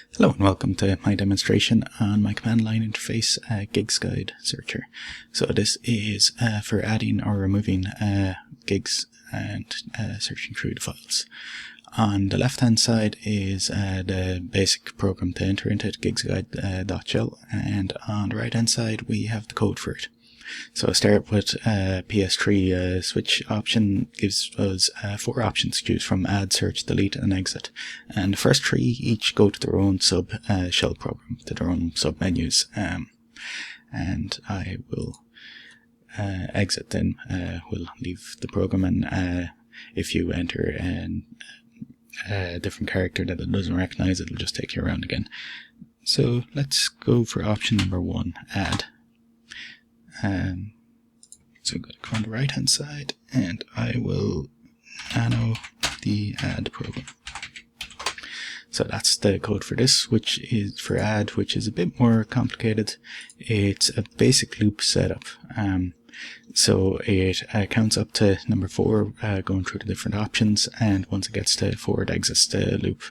Hello and welcome to my demonstration on my command line interface gigs guide searcher. So this is for adding or removing gigs and searching through the files. On the left hand side is the basic program to enter into it, gigsguide.shell, and on the right hand side we have the code for it. So I'll start with PS3 switch option. Gives us 4 options to choose from: add, search, delete and exit. And the first 3 each go to their own sub shell program, to their own sub menus. And I will exit them. We'll leave the program, and if you enter a different character that it doesn't recognize, it'll just take you around again. So let's go for option number 1, add. So I'm going to go on the right hand side and I will nano the add program. So that's the code for this, which is for add, which is a bit more complicated. It's a basic loop setup. So it counts up to number 4, going through the different options, and once it gets to 4, it exits the loop.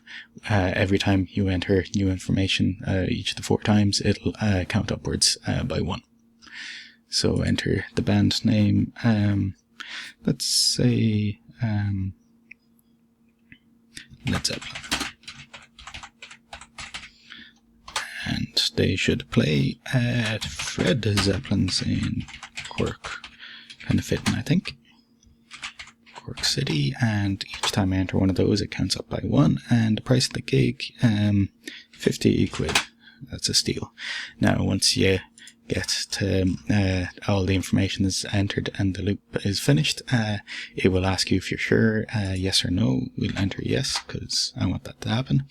Every time you enter new information, each of the 4 times, it'll count upwards by 1. So enter the band name, let's say Led Zeppelin. And they should play at Fred Zeppelin's in Cork. Kind of fitting, I think. Cork City, and each time I enter one of those it counts up by 1, and the price of the gig, 50 quid. That's a steal. Now once you get to all the information is entered and the loop is finished, it will ask you if you're sure, yes or no. We'll enter yes because I want that to happen.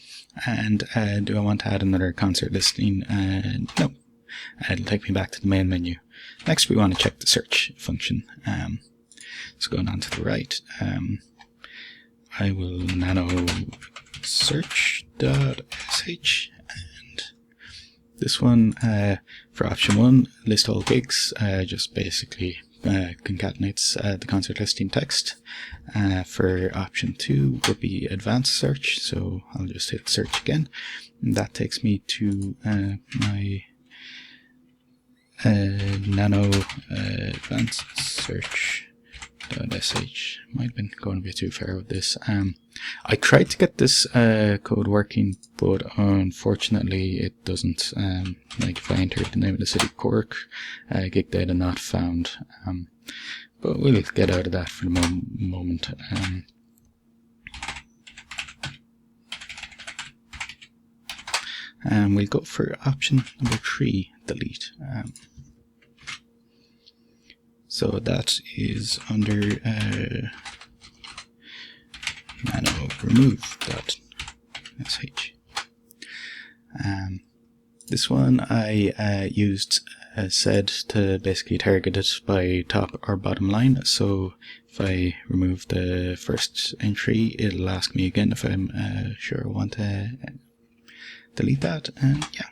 And do I want to add another concert listing? No. It'll take me back to the main menu. Next we want to check the search function. So going on to the right, I will nano search.sh. This one, for option 1, list all gigs, just basically concatenates the concert listing text. For option 2 would be advanced search, so I'll just hit search again. And that takes me to my nano advanced search.sh. Might have been going a bit too far with this. I tried to get this code working, but unfortunately it doesn't. Like if I enter the name of the city, Cork, gig data not found. But we'll get out of that for the moment. And we'll go for option number 3, delete. So that is under nano remove.sh. This one I used sed to basically target it by top or bottom line. So if I remove the first entry, it'll ask me again if I'm sure I want to delete that, and yeah.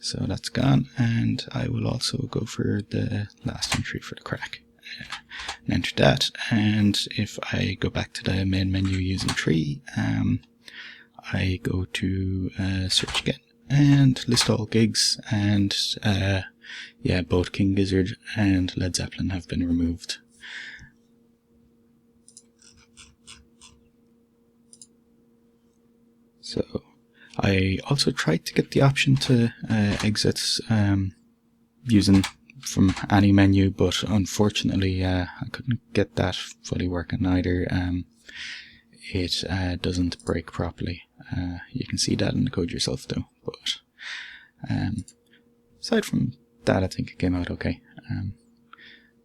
So that's gone, and I will also go for the last entry for the crack. And enter that, and if I go back to the main menu using tree, I go to search again and list all gigs, and yeah, both King Gizzard and Led Zeppelin have been removed. So I also tried to get the option to exit using from any menu, but unfortunately I couldn't get that fully working either. It doesn't break properly. You can see that in the code yourself though, but aside from that I think it came out okay.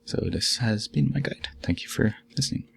So this has been my guide. Thank you for listening.